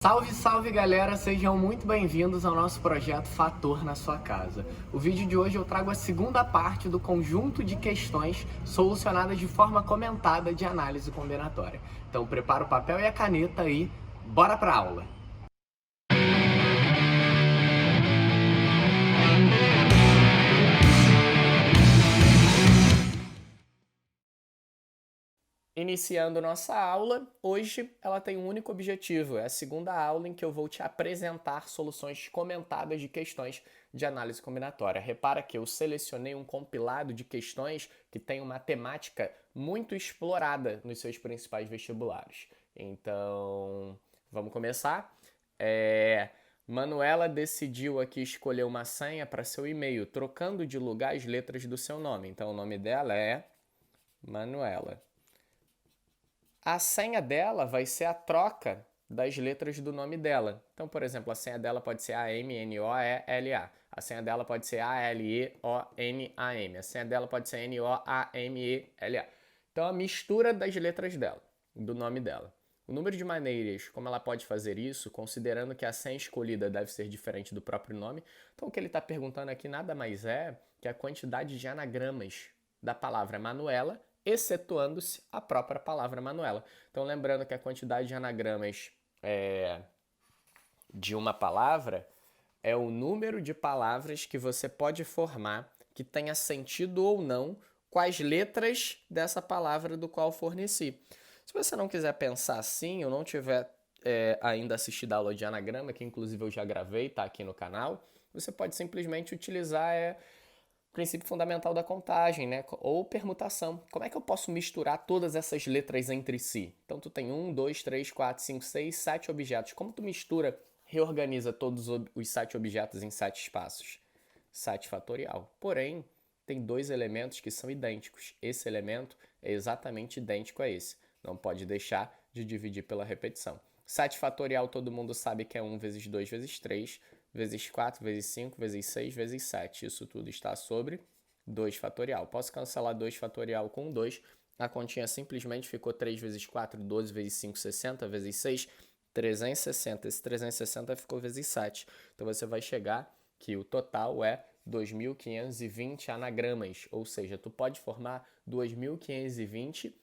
Salve, salve galera, sejam muito bem-vindos ao nosso projeto Fator na sua casa. O vídeo de hoje eu trago a segunda parte do conjunto de questões solucionadas de forma comentada de análise combinatória. Então prepara o papel e a caneta aí, bora pra aula! Iniciando nossa aula, hoje ela tem um único objetivo, é a segunda aula em que eu vou te apresentar soluções comentadas de questões de análise combinatória. Repara que eu selecionei um compilado de questões que tem uma temática muito explorada nos seus principais vestibulares. Então, vamos começar? Manuela decidiu aqui escolher uma senha para seu e-mail, trocando de lugar as letras do seu nome. Então, o nome dela é Manuela. A senha dela vai ser a troca das letras do nome dela. Então, por exemplo, a senha dela pode ser AMNOELA. A senha dela pode ser ALEONAM. A senha dela pode ser NOAMELA. Então, a mistura das letras dela, do nome dela. O número de maneiras como ela pode fazer isso, considerando que a senha escolhida deve ser diferente do próprio nome. Então, o que ele está perguntando aqui nada mais é que a quantidade de anagramas da palavra Manuela, excetuando-se a própria palavra Manuela. Então, lembrando que a quantidade de anagramas de uma palavra é o número de palavras que você pode formar que tenha sentido ou não com as letras dessa palavra do qual forneci. Se você não quiser pensar assim, ou não tiver ainda assistido a aula de anagrama, que inclusive eu já gravei, está aqui no canal, você pode simplesmente utilizar o princípio fundamental da contagem, né? Ou permutação. Como é que eu posso misturar todas essas letras entre si? Então, tu tem 1, 2, 3, 4, 5, 6, 7 objetos. Como tu mistura, reorganiza todos os 7 objetos em 7 espaços? 7 fatorial. Porém, tem dois elementos que são idênticos. Esse elemento é exatamente idêntico a esse. Não pode deixar de dividir pela repetição. 7 fatorial todo mundo sabe que é 1 vezes 2 vezes 3, vezes 4, vezes 5, vezes 6, vezes 7. Isso tudo está sobre 2 fatorial. Posso cancelar 2 fatorial com 2. A continha simplesmente ficou 3 vezes 4, 12 vezes 5, 60, vezes 6, 360. Esse 360 ficou vezes 7. Então você vai chegar que o total é 2.520 anagramas, ou seja, tu pode formar 2.520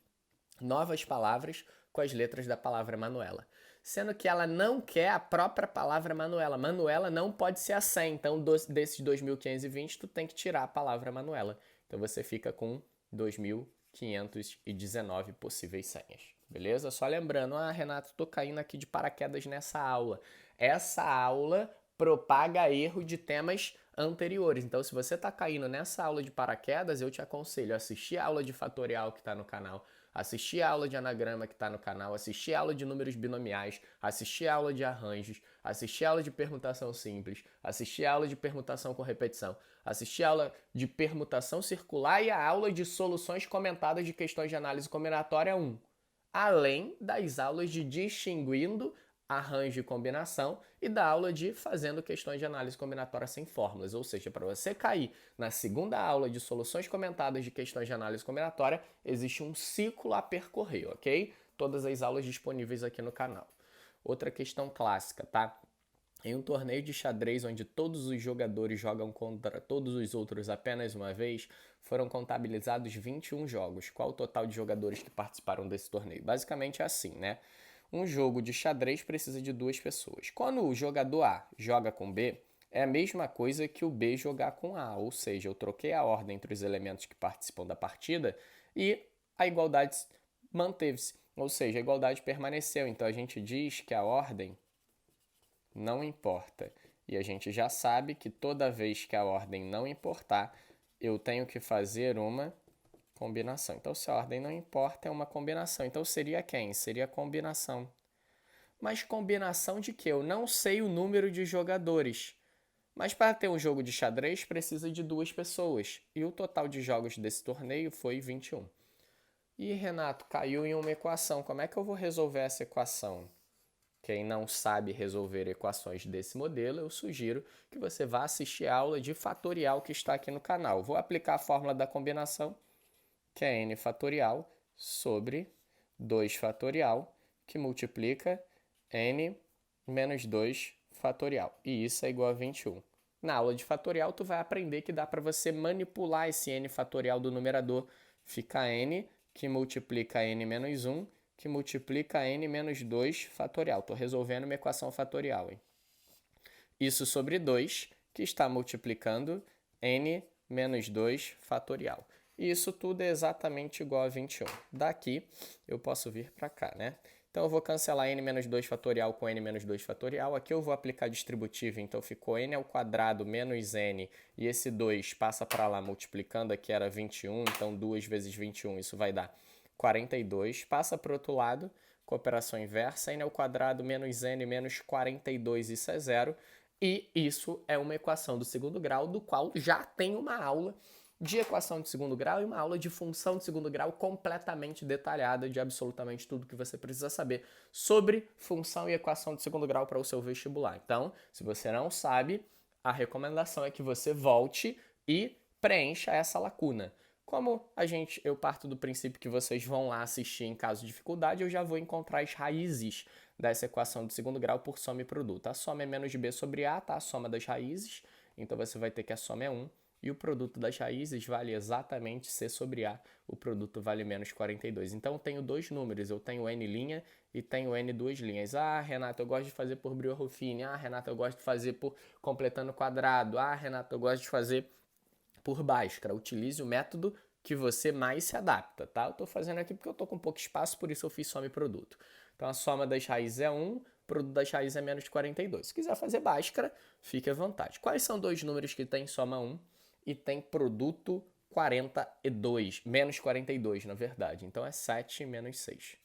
novas palavras com as letras da palavra Manuela. Sendo que ela não quer a própria palavra Manuela. Manuela não pode ser a 100, então desses 2.520 tu tem que tirar a palavra Manuela. Então você fica com 2.519 possíveis senhas. Beleza? Só lembrando, Renato, tô caindo aqui de paraquedas nessa aula. Essa aula propaga erro de temas anteriores. Então, se você está caindo nessa aula de paraquedas, eu te aconselho a assistir a aula de fatorial que está no canal, assistir a aula de anagrama que está no canal, assistir a aula de números binomiais, assistir a aula de arranjos, assistir a aula de permutação simples, assistir a aula de permutação com repetição, assistir a aula de permutação circular e a aula de soluções comentadas de questões de análise combinatória 1. Além das aulas de distinguindo arranjo e combinação e da aula de fazendo questões de análise combinatória sem fórmulas. Ou seja, para você cair na segunda aula de soluções comentadas de questões de análise combinatória, existe um ciclo a percorrer, ok? Todas as aulas disponíveis aqui no canal. Outra questão clássica, tá? Em um torneio de xadrez onde todos os jogadores jogam contra todos os outros apenas uma vez, foram contabilizados 21 jogos. Qual o total de jogadores que participaram desse torneio? Basicamente é assim, né? Um jogo de xadrez precisa de duas pessoas. Quando o jogador A joga com B, é a mesma coisa que o B jogar com A, ou seja, eu troquei a ordem entre os elementos que participam da partida e a igualdade manteve-se, ou seja, a igualdade permaneceu. Então a gente diz que a ordem não importa. E a gente já sabe que toda vez que a ordem não importar, eu tenho que fazer uma combinação. Então, se a ordem não importa, é uma combinação. Então, seria quem? Seria combinação. Mas combinação de quê? Eu não sei o número de jogadores. Mas para ter um jogo de xadrez, precisa de duas pessoas. E o total de jogos desse torneio foi 21. E Renato, caiu em uma equação. Como é que eu vou resolver essa equação? Quem não sabe resolver equações desse modelo, eu sugiro que você vá assistir a aula de fatorial que está aqui no canal. Vou aplicar a fórmula da combinação, que é n fatorial sobre 2 fatorial, que multiplica n menos 2 fatorial. E isso é igual a 21. Na aula de fatorial, tu vai aprender que dá para você manipular esse n fatorial do numerador. Fica n que multiplica n menos 1, que multiplica n menos 2 fatorial. Estou resolvendo uma equação fatorial, hein? Isso sobre 2, que está multiplicando n menos 2 fatorial. E isso tudo é exatamente igual a 21. Daqui, eu posso vir para cá, né? Então, eu vou cancelar n menos 2 fatorial com n menos 2 fatorial. Aqui eu vou aplicar distributivo, então ficou n ao quadrado menos n, e esse 2 passa para lá multiplicando, aqui era 21, então 2 vezes 21, isso vai dar 42. Passa para o outro lado, com operação inversa, n ao quadrado menos n menos 42, isso é zero. E isso é uma equação do segundo grau, do qual já tem uma aula de equação de segundo grau e uma aula de função de segundo grau completamente detalhada de absolutamente tudo que você precisa saber sobre função e equação de segundo grau para o seu vestibular. Então, se você não sabe, a recomendação é que você volte e preencha essa lacuna. Como eu parto do princípio que vocês vão lá assistir em caso de dificuldade, eu já vou encontrar as raízes dessa equação de segundo grau por soma e produto. A soma é menos b sobre a, tá? A soma das raízes. Então, você vai ter que a soma é 1. E o produto das raízes vale exatamente C sobre A. O produto vale menos 42. Então, eu tenho dois números. Eu tenho N' e tenho N duas linhas. Ah, Renato, eu gosto de fazer por Brio-Ruffini. Ah, Renato, eu gosto de fazer por completando quadrado. Ah, Renato, eu gosto de fazer por Bhaskara. Utilize o método que você mais se adapta, tá? Eu estou fazendo aqui porque eu estou com pouco espaço, por isso eu fiz soma e produto. Então, a soma das raízes é 1, o produto das raízes é menos 42. Se quiser fazer Bhaskara, fique à vontade. Quais são dois números que têm soma 1 e tem produto 42, menos 42, na verdade? Então, é 7 menos 6.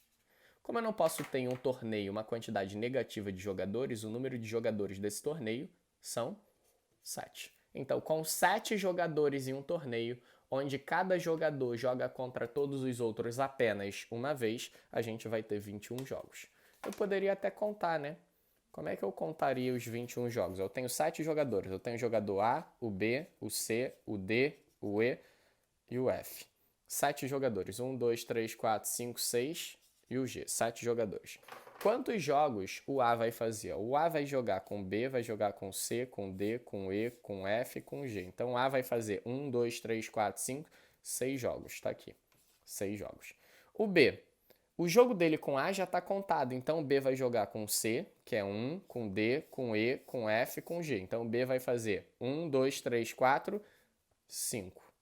Como eu não posso ter em um torneio uma quantidade negativa de jogadores, o número de jogadores desse torneio são 7. Então, com 7 jogadores em um torneio, onde cada jogador joga contra todos os outros apenas uma vez, a gente vai ter 21 jogos. Eu poderia até contar, né? Como é que eu contaria os 21 jogos? Eu tenho 7 jogadores. Eu tenho o jogador A, o B, o C, o D, o E e o F. 7 jogadores. 1, 2, 3, 4, 5, 6 e o G. 7 jogadores. Quantos jogos o A vai fazer? O A vai jogar com B, vai jogar com C, com D, com E, com F e com G. Então, o A vai fazer 1, 2, 3, 4, 5, 6 jogos. Está aqui. 6 jogos. O B, o jogo dele com A já está contado. Então, o B vai jogar com C, que é 1, com D, com E, com F e com G. Então, o B vai fazer 1, 2, 3, 4, 5.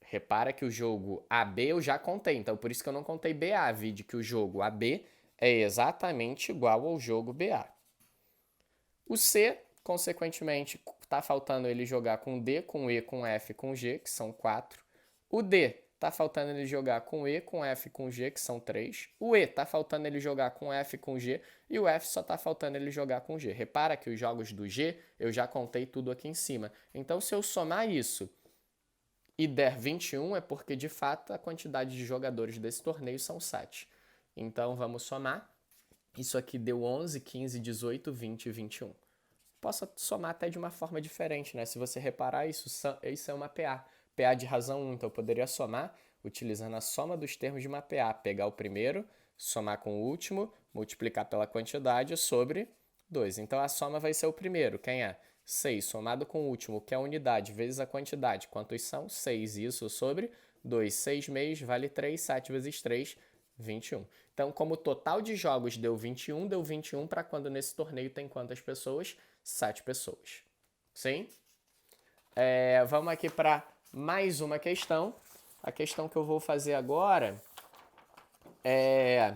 Repara que o jogo AB eu já contei. Então, por isso que eu não contei BA. Vide que o jogo AB é exatamente igual ao jogo BA. O C, consequentemente, está faltando ele jogar com D, com E, com F, com G, que são 4. O D, está faltando ele jogar com E, com F, com G, que são 3. O E, está faltando ele jogar com F, com G. E o F só está faltando ele jogar com G. Repara que os jogos do G, eu já contei tudo aqui em cima. Então, se eu somar isso e der 21, é porque, de fato, a quantidade de jogadores desse torneio são 7. Então, vamos somar. Isso aqui deu 11, 15, 18, 20 e 21. Posso somar até de uma forma diferente, né? Se você reparar, isso é uma PA. PA de razão 1. Então, eu poderia somar utilizando a soma dos termos de uma PA. Pegar o primeiro, somar com o último, multiplicar pela quantidade sobre 2. Então, a soma vai ser o primeiro. Quem é? 6 somado com o último, que é a unidade, vezes a quantidade. Quantos são? 6. Isso sobre 2. 6 meios vale 3. 7 vezes 3, 21. Então, como o total de jogos deu 21 para quando nesse torneio tem quantas pessoas? 7 pessoas. Sim? Vamos aqui para mais uma questão. A questão que eu vou fazer agora é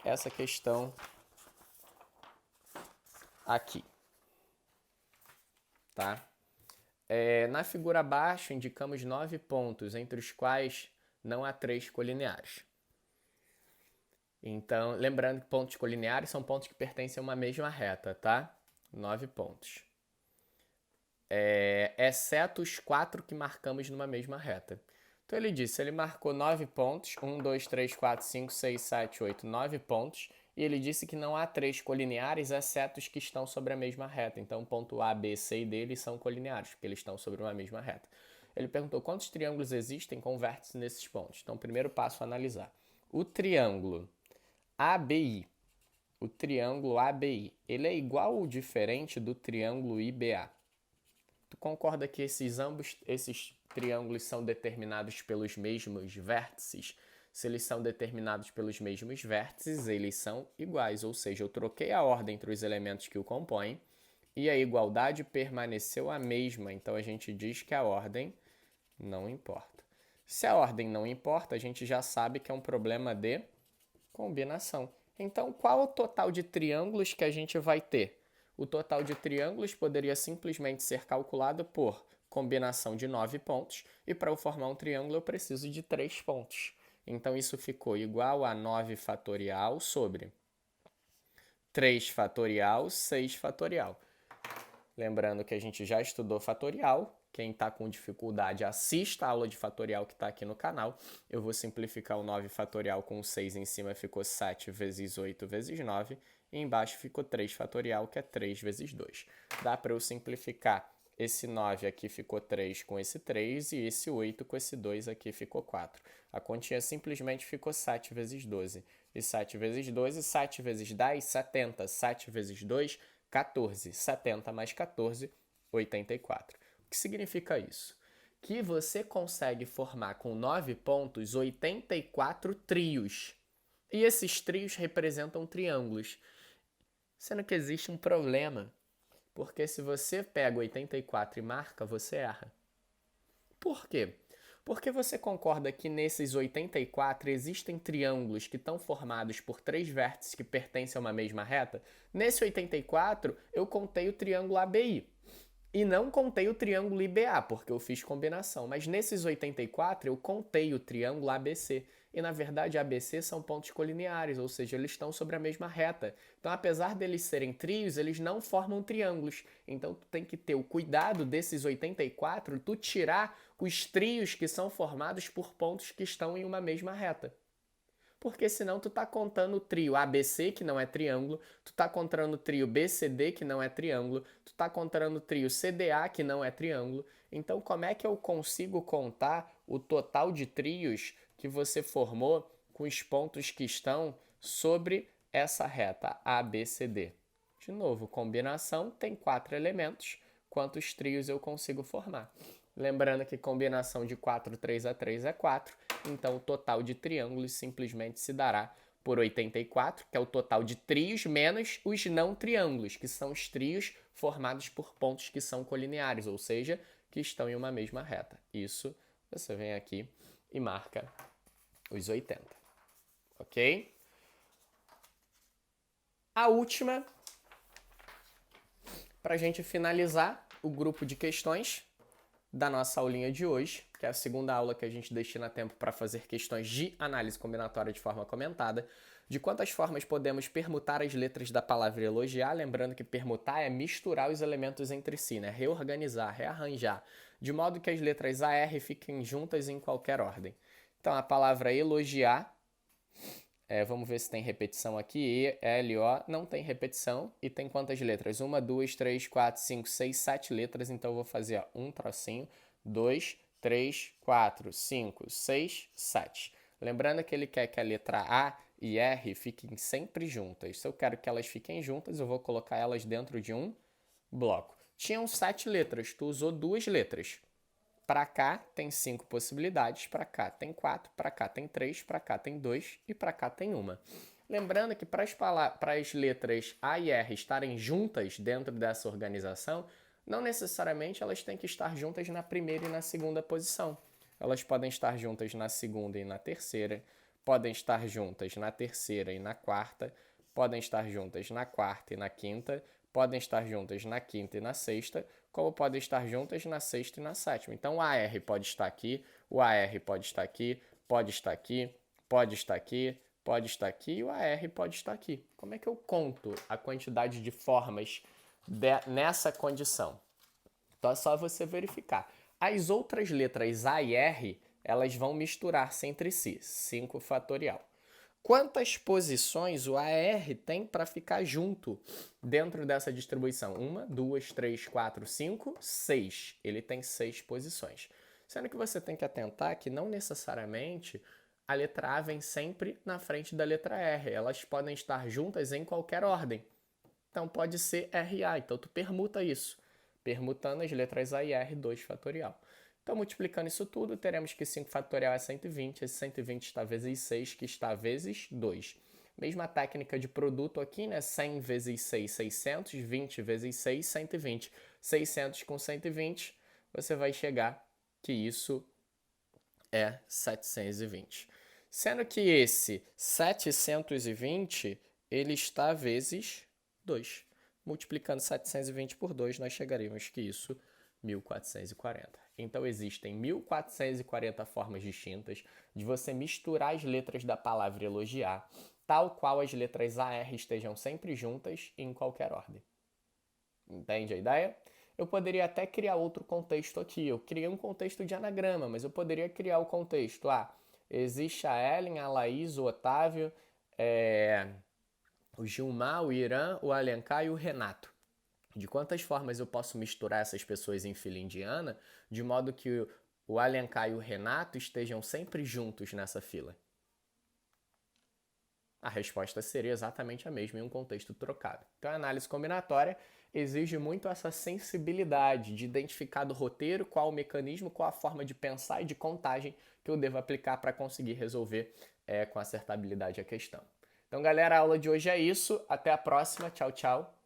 essa questão aqui. Tá? Na figura abaixo, indicamos 9 pontos, entre os quais não há 3 colineares. Então, lembrando que pontos colineares são pontos que pertencem a uma mesma reta, tá? 9 pontos. Exceto os 4 que marcamos numa mesma reta. Então, ele marcou 9 pontos, 1, 2, 3, 4, 5, 6, 7, 8, 9 pontos, e ele disse que não há 3 colineares, exceto os que estão sobre a mesma reta. Então, ponto A, B, C e D, eles são colineares, porque eles estão sobre uma mesma reta. Ele perguntou quantos triângulos existem com vértices nesses pontos. Então, primeiro passo a analisar. O triângulo ABI, o triângulo ABI, ele é igual ou diferente do triângulo IBA? Tu concorda que esses triângulos são determinados pelos mesmos vértices? Se eles são determinados pelos mesmos vértices, eles são iguais, ou seja, eu troquei a ordem entre os elementos que o compõem e a igualdade permaneceu a mesma, então a gente diz que a ordem não importa. Se a ordem não importa, a gente já sabe que é um problema de combinação. Então, qual o total de triângulos que a gente vai ter? O total de triângulos poderia simplesmente ser calculado por combinação de 9 pontos, e para eu formar um triângulo eu preciso de 3 pontos. Então, isso ficou igual a 9 fatorial sobre 3 fatorial, 6 fatorial. Lembrando que a gente já estudou fatorial. Quem está com dificuldade, assista a aula de fatorial que está aqui no canal. Eu vou simplificar o 9 fatorial com 6 em cima, ficou 7 vezes 8 vezes 9. E embaixo ficou 3 fatorial, que é 3 vezes 2. Dá para eu simplificar. Esse 9 aqui ficou 3 com esse 3 e esse 8 com esse 2 aqui ficou 4. A continha simplesmente ficou 7 vezes 12. E 7 vezes 12, 7 vezes 10, 70. 7 vezes 2, 14. 70 mais 14, 84. O que significa isso? Que você consegue formar com 9 pontos 84 trios. E esses trios representam triângulos. Sendo que existe um problema. Porque se você pega 84 e marca, você erra. Por quê? Porque você concorda que nesses 84 existem triângulos que estão formados por 3 vértices que pertencem a uma mesma reta? Nesse 84, eu contei o triângulo ABI. E não contei o triângulo IBA, porque eu fiz combinação. Mas nesses 84, eu contei o triângulo ABC. E, na verdade, ABC são pontos colineares, ou seja, eles estão sobre a mesma reta. Então, apesar deles serem trios, eles não formam triângulos. Então, tu tem que ter o cuidado desses 84, tu tirar os trios que são formados por pontos que estão em uma mesma reta. Porque senão tu tá contando o trio ABC, que não é triângulo, tu tá contando o trio BCD, que não é triângulo, tu tá contando o trio CDA, que não é triângulo. Então, como é que eu consigo contar o total de trios que você formou com os pontos que estão sobre essa reta ABCD? De novo, combinação tem 4 elementos. Quantos trios eu consigo formar? Lembrando que combinação de 4, 3 a 3 é 4, então o total de triângulos simplesmente se dará por 84, que é o total de trios menos os não triângulos, que são os trios formados por pontos que são colineares, ou seja, que estão em uma mesma reta. Isso você vem aqui e marca os 80, ok? A última, para a gente finalizar o grupo de questões da nossa aulinha de hoje, que é a segunda aula que a gente destina tempo para fazer questões de análise combinatória de forma comentada, de quantas formas podemos permutar as letras da palavra elogiar, lembrando que permutar é misturar os elementos entre si, né? Reorganizar, rearranjar, de modo que as letras A e R fiquem juntas em qualquer ordem. Então, a palavra elogiar, vamos ver se tem repetição aqui, E, L, O, não tem repetição, e tem quantas letras? 1, 2, 3, 4, 5, 6, 7 letras, então eu vou fazer um tracinho, 2, 3, 4, 5, 6, 7. Lembrando que ele quer que a letra A e R fiquem sempre juntas. Se eu quero que elas fiquem juntas, eu vou colocar elas dentro de um bloco. Tinham 7 letras, tu usou 2 letras. Para cá tem 5 possibilidades, para cá tem 4, para cá tem 3, para cá tem 2 e para cá tem 1. Lembrando que para as letras A e R estarem juntas dentro dessa organização, não necessariamente elas têm que estar juntas na primeira e na segunda posição. Elas podem estar juntas na segunda e na terceira, podem estar juntas na terceira e na quarta, podem estar juntas na quarta e na quinta, podem estar juntas na quinta e na sexta, como podem estar juntas na sexta e na sétima. Então, o AR pode estar aqui, o AR pode estar aqui, pode estar aqui, pode estar aqui, pode estar aqui e o AR pode estar aqui. Como é que eu conto a quantidade de formas nessa condição? Então, é só você verificar. As outras letras A e R, elas vão misturar-se entre si, 5 fatorial. Quantas posições o AR tem para ficar junto dentro dessa distribuição? 1, 2, 3, 4, 5, 6. Ele tem 6 posições. Sendo que você tem que atentar que não necessariamente a letra A vem sempre na frente da letra R. Elas podem estar juntas em qualquer ordem. Então pode ser RA. Então tu permuta isso. Permutando as letras A e R, 2 fatorial. Então multiplicando isso tudo, teremos que 5 fatorial é 120. Esse 120 está vezes 6, que está vezes 2. Mesma técnica de produto aqui, né? 100 vezes 6, 600. 20 vezes 6, 120. 600 com 120, você vai chegar que isso é 720. Sendo que esse 720, ele está vezes 2. Multiplicando 720 por 2, nós chegaremos que isso 1440. Então existem 1440 formas distintas de você misturar as letras da palavra elogiar, tal qual as letras AR estejam sempre juntas em qualquer ordem. Entende a ideia? Eu poderia até criar outro contexto aqui. Eu criei um contexto de anagrama, mas eu poderia criar o contexto. Existe a Ellen, a Laís, o Otávio, o Gilmar, o Irã, o Alencar e o Renato. De quantas formas eu posso misturar essas pessoas em fila indiana, de modo que o Alencar e o Renato estejam sempre juntos nessa fila? A resposta seria exatamente a mesma em um contexto trocado. Então, a análise combinatória exige muito essa sensibilidade de identificar do roteiro qual o mecanismo, qual a forma de pensar e de contagem que eu devo aplicar para conseguir resolver com acertabilidade a questão. Então, galera, a aula de hoje é isso. Até a próxima. Tchau, tchau.